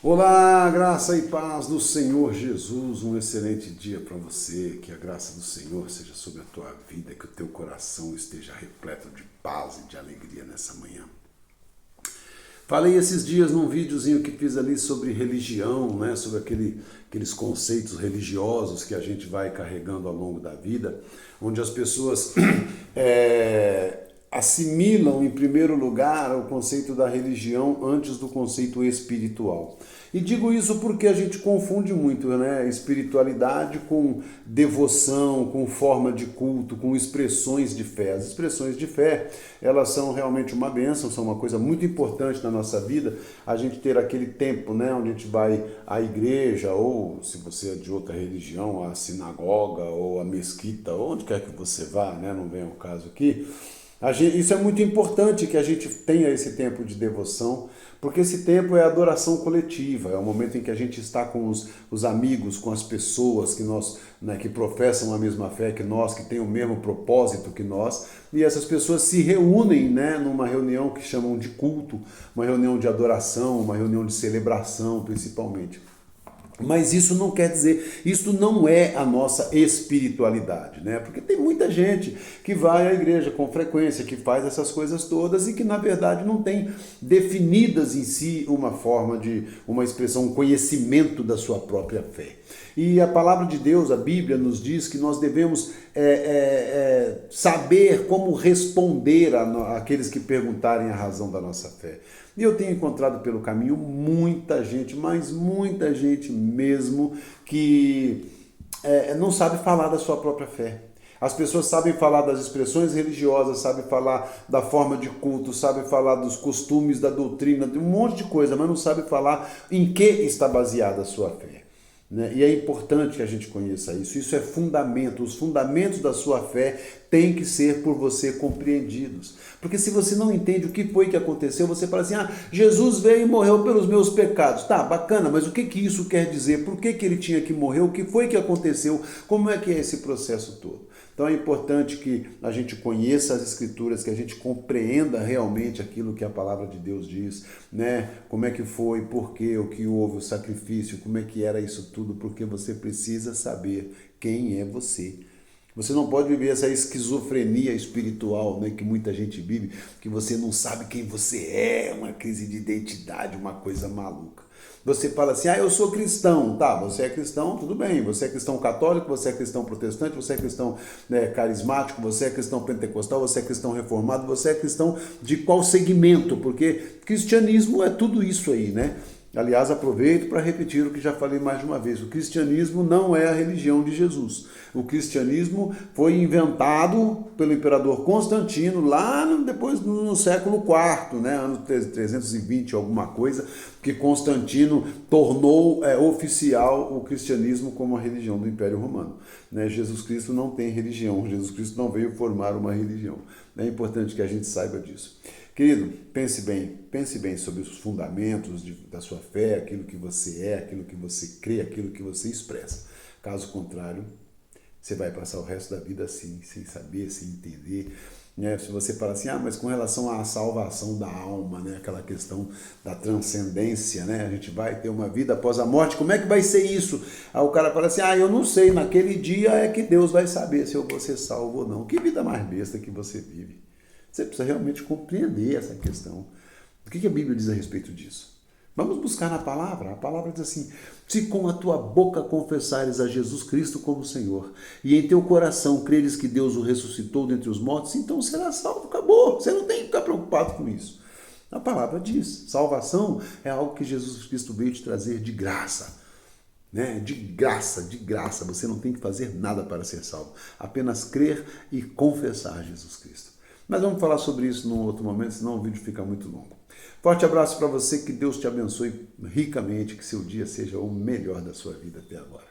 Olá, graça e paz do Senhor Jesus, um excelente dia para você, que a graça do Senhor seja sobre a tua vida, que o teu coração esteja repleto de paz e de alegria nessa manhã. Falei esses dias num videozinho que fiz ali sobre religião, né, sobre aqueles conceitos religiosos que a gente vai carregando ao longo da vida, onde as pessoas assimilam em primeiro lugar o conceito da religião antes do conceito espiritual. E digo isso porque a gente confunde muito, né? Espiritualidade com devoção, com forma de culto, com expressões de fé. As expressões de fé, elas são realmente uma bênção, são uma coisa muito importante na nossa vida, a gente ter aquele tempo, né, onde a gente vai à igreja, ou se você é de outra religião, à sinagoga, ou à mesquita, ou onde quer que você vá, né? Não vem ao caso aqui. Isso é muito importante que a gente tenha esse tempo de devoção, porque esse tempo é adoração coletiva, é o momento em que a gente está com os amigos, com as pessoas que nós, né, que professam a mesma fé que nós, que têm o mesmo propósito que nós, e essas pessoas se reúnem, né, numa reunião que chamam de culto, uma reunião de adoração, uma reunião de celebração principalmente. Mas isso não quer dizer, isso não é a nossa espiritualidade, né? Porque tem muita gente que vai à igreja com frequência, que faz essas coisas todas e que na verdade não tem definidas em si uma forma de, uma expressão, um conhecimento da sua própria fé. E a palavra de Deus, a Bíblia, nos diz que nós devemos saber como responder àqueles que perguntarem a razão da nossa fé. E eu tenho encontrado pelo caminho muita gente, mas muita gente mesmo, que não sabe falar da sua própria fé. As pessoas sabem falar das expressões religiosas, sabem falar da forma de culto, sabem falar dos costumes, da doutrina, de um monte de coisa, mas não sabem falar em que está baseada a sua fé. Né? E é importante que a gente conheça isso. Isso é fundamento. Os fundamentos da sua fé têm que ser por você compreendidos. Porque se você não entende o que foi que aconteceu, você fala assim, Jesus veio e morreu pelos meus pecados. Tá, bacana, mas o que isso quer dizer? Por que ele tinha que morrer? O que foi que aconteceu? Como é que é esse processo todo? Então é importante que a gente conheça as Escrituras, que a gente compreenda realmente aquilo que a palavra de Deus diz, né? Como é que foi, por quê, o que houve, o sacrifício, como é que era isso tudo, porque você precisa saber quem é você. Você não pode viver essa esquizofrenia espiritual, né, que muita gente vive, que você não sabe quem você é, uma crise de identidade, uma coisa maluca. Você fala assim, eu sou cristão. Tá, você é cristão, tudo bem. Você é cristão católico, você é cristão protestante, você é cristão carismático, você é cristão pentecostal, você é cristão reformado, você é cristão de qual segmento? Porque cristianismo é tudo isso aí, né? Aliás, aproveito para repetir o que já falei mais de uma vez. O cristianismo não é a religião de Jesus. O cristianismo foi inventado pelo imperador Constantino lá depois no século IV, né, ano 320, alguma coisa, que Constantino tornou oficial o cristianismo como a religião do Império Romano. Né? Jesus Cristo não tem religião, Jesus Cristo não veio formar uma religião. É importante que a gente saiba disso. Querido, pense bem sobre os fundamentos da sua fé, aquilo que você é, aquilo que você crê, aquilo que você expressa. Caso contrário, você vai passar o resto da vida assim, sem saber, sem entender. Né? Se você fala assim, mas com relação à salvação da alma, né? Aquela questão da transcendência, né? A gente vai ter uma vida após a morte, como é que vai ser isso? Aí o cara fala assim, eu não sei, naquele dia é que Deus vai saber se eu vou ser salvo ou não. Que vida mais besta que você vive. Você precisa realmente compreender essa questão. O que a Bíblia diz a respeito disso? Vamos buscar na palavra. A palavra diz assim, se com a tua boca confessares a Jesus Cristo como Senhor, e em teu coração creres que Deus o ressuscitou dentre os mortos, então será salvo. Acabou. Você não tem que ficar preocupado com isso. A palavra diz, salvação é algo que Jesus Cristo veio te trazer de graça. Né? De graça. Você não tem que fazer nada para ser salvo. Apenas crer e confessar Jesus Cristo. Mas vamos falar sobre isso num outro momento, senão o vídeo fica muito longo. Forte abraço para você, que Deus te abençoe ricamente, que seu dia seja o melhor da sua vida até agora.